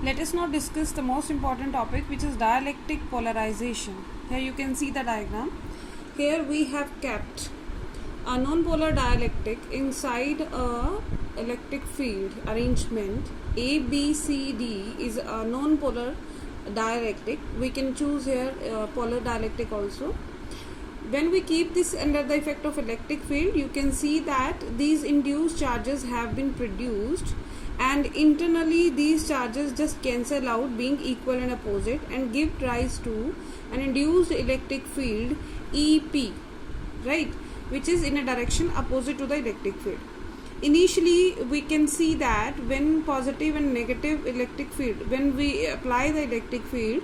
Let us now discuss the most important topic, which is dielectric polarization. Here you can see the diagram. Here we have kept a non-polar dielectric inside a electric field arrangement. A, B, C, D is a non-polar dielectric. We can choose here polar dielectric also. When we keep this under the effect of electric field, you can see that these induced charges have been produced, and internally these charges just cancel out, being equal and opposite, and give rise to an induced electric field EP, right, which is in a direction opposite to the electric field. Initially we can see that when positive and negative electric field, when we apply the electric field,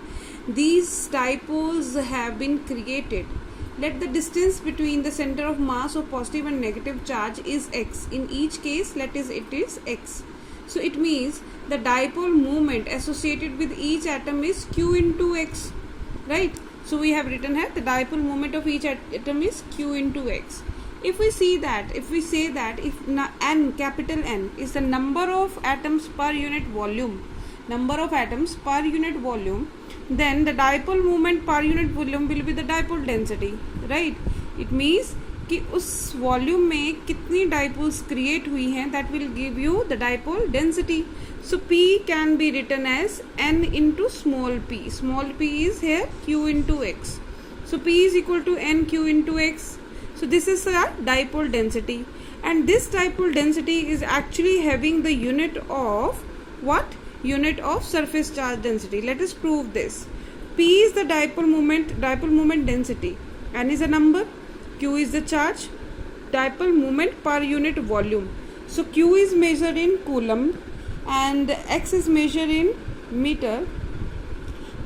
these dipoles have been created. Let the distance between the center of mass of positive and negative charge is x. In each case, it is x. So it means the dipole moment associated with each atom is q into x, right? So we have written here the dipole moment of each atom is q into x. If we say that if n, capital N, is the number of atoms per unit volume, then the dipole moment per unit volume will be the dipole density, right? It means कि उस volume में कितनी dipoles create हुई हैं, that will give you the dipole density. So P can be written as N into small p. Small p is here Q into x. So P is equal to N Q into x. So this is our dipole density, and this dipole density is actually having the unit of what? Unit of surface charge density. Let us prove this. P is the dipole moment density. N is a number, Q is the charge, dipole moment per unit volume. So Q is measured in coulomb and X is measured in meter.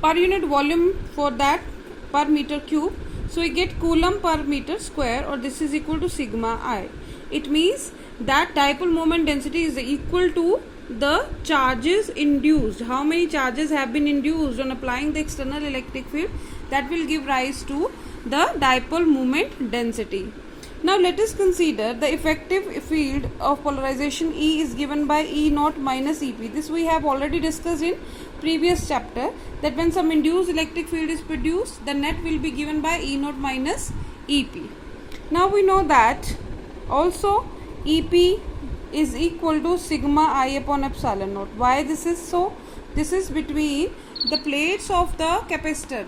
Per unit volume for that per meter cube. So we get coulomb per meter square, or this is equal to sigma I. It means that dipole moment density is equal to the charges induced. How many charges have been induced on applying the external electric field? That will give rise to the dipole moment density. Now let us consider the effective field of polarization E is given by E naught minus EP. This we have already discussed in previous chapter, that when some induced electric field is produced, the net will be given by E naught minus EP. Now we know that also EP is equal to sigma I upon epsilon naught. Why this is so? This is between the plates of the capacitor.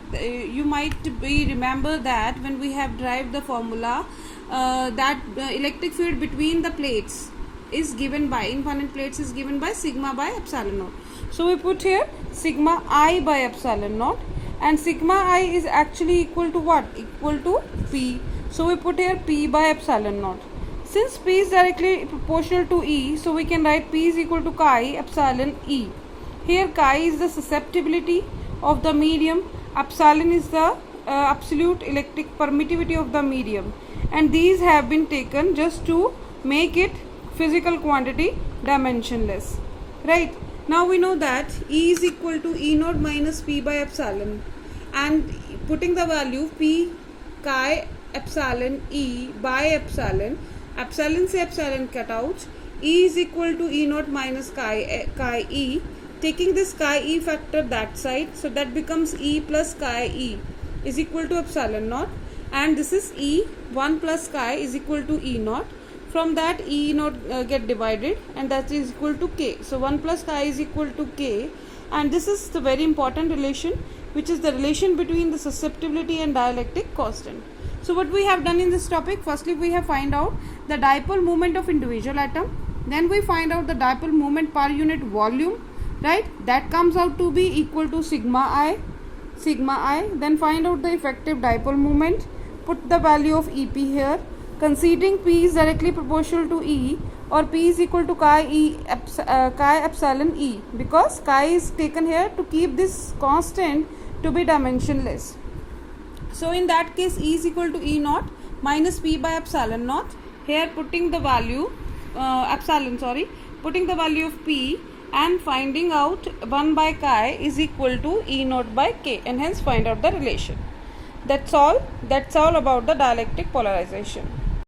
You might remember that when we have derived the formula, that electric field between the plates is given by, infinite plates is given by sigma by epsilon naught. So we put here sigma I by epsilon naught, and sigma I is actually equal to what? Equal to P. So we put here P by epsilon naught. Since P is directly proportional to E, so we can write P is equal to chi epsilon E. Here chi is the susceptibility of the medium, epsilon is the absolute electric permittivity of the medium, and these have been taken just to make it physical quantity dimensionless, right? Now we know that E is equal to E naught minus P by epsilon, and putting the value P chi epsilon E by epsilon, epsilon से epsilon cut out, E is equal to E naught minus chi E. Taking this chi E factor that side, so that becomes E plus chi E is equal to epsilon naught, and this is E 1 plus chi is equal to E naught. From that E naught get divided, and that is equal to K. So 1 plus chi is equal to K, and this is the very important relation, which is the relation between the susceptibility and dielectric constant. So what we have done in this topic, firstly we have find out the dipole moment of individual atom, then we find out the dipole moment per unit volume, right? That comes out to be equal to sigma I. Then find out the effective dipole moment, put the value of EP here, considering P is directly proportional to E, or P is equal to chi epsilon E, because chi is taken here to keep this constant to be dimensionless. So in that case E is equal to E naught minus P by epsilon naught. Here putting the value putting the value of P, and finding out 1 by chi is equal to E naught by K, and hence find out the relation. That's all about the dielectric polarization.